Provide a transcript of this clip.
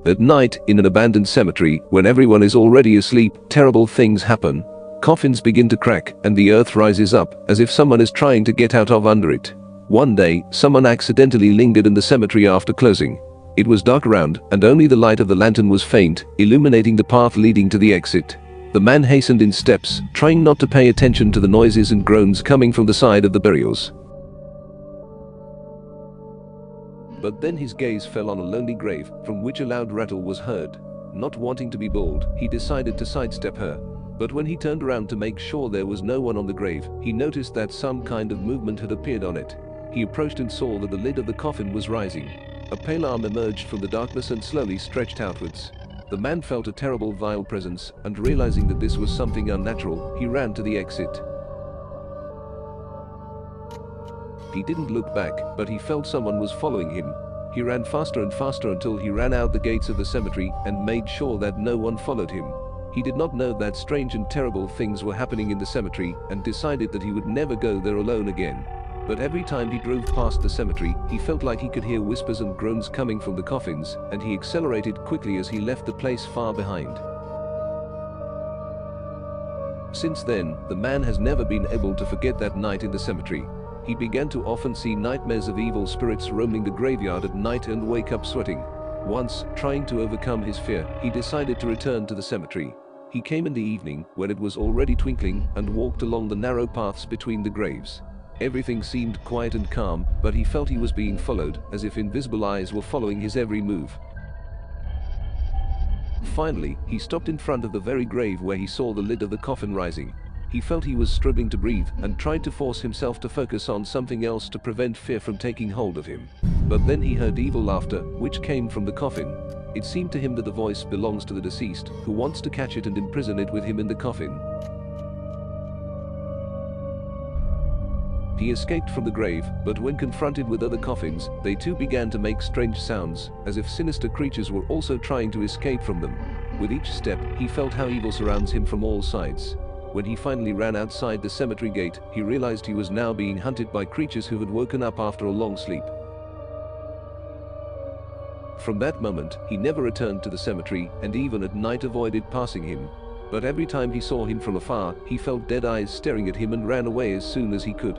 At night, in an abandoned cemetery, when everyone is already asleep, terrible things happen. Coffins begin to crack, and the earth rises up, as if someone is trying to get out of under it. One day, someone accidentally lingered in the cemetery after closing. It was dark around, and only the light of the lantern was faint, illuminating the path leading to the exit. The man hastened in steps, trying not to pay attention to the noises and groans coming from the side of the burials. But then his gaze fell on a lonely grave, from which a loud rattle was heard. Not wanting to be bold, he decided to sidestep her. But when he turned around to make sure there was no one on the grave, he noticed that some kind of movement had appeared on it. He approached and saw that the lid of the coffin was rising. A pale arm emerged from the darkness and slowly stretched outwards. The man felt a terrible vile presence, and realizing that this was something unnatural, he ran to the exit. He didn't look back, but he felt someone was following him. He ran faster and faster until he ran out the gates of the cemetery and made sure that no one followed him. He did not know that strange and terrible things were happening in the cemetery and decided that he would never go there alone again. But every time he drove past the cemetery, he felt like he could hear whispers and groans coming from the coffins, and he accelerated quickly as he left the place far behind. Since then, the man has never been able to forget that night in the cemetery. He began to often see nightmares of evil spirits roaming the graveyard at night and wake up sweating. Once, trying to overcome his fear, he decided to return to the cemetery. He came in the evening, when it was already twinkling, and walked along the narrow paths between the graves. Everything seemed quiet and calm, but he felt he was being followed, as if invisible eyes were following his every move. Finally, he stopped in front of the very grave where he saw the lid of the coffin rising. He felt he was struggling to breathe and tried to force himself to focus on something else to prevent fear from taking hold of him. But then he heard evil laughter, which came from the coffin. It seemed to him that the voice belongs to the deceased, who wants to catch it and imprison it with him in the coffin. He escaped from the grave, but when confronted with other coffins, they too began to make strange sounds, as if sinister creatures were also trying to escape from them. With each step, he felt how evil surrounds him from all sides. When he finally ran outside the cemetery gate, he realized he was now being hunted by creatures who had woken up after a long sleep. From that moment, he never returned to the cemetery, and even at night avoided passing him. But every time he saw him from afar, he felt dead eyes staring at him and ran away as soon as he could.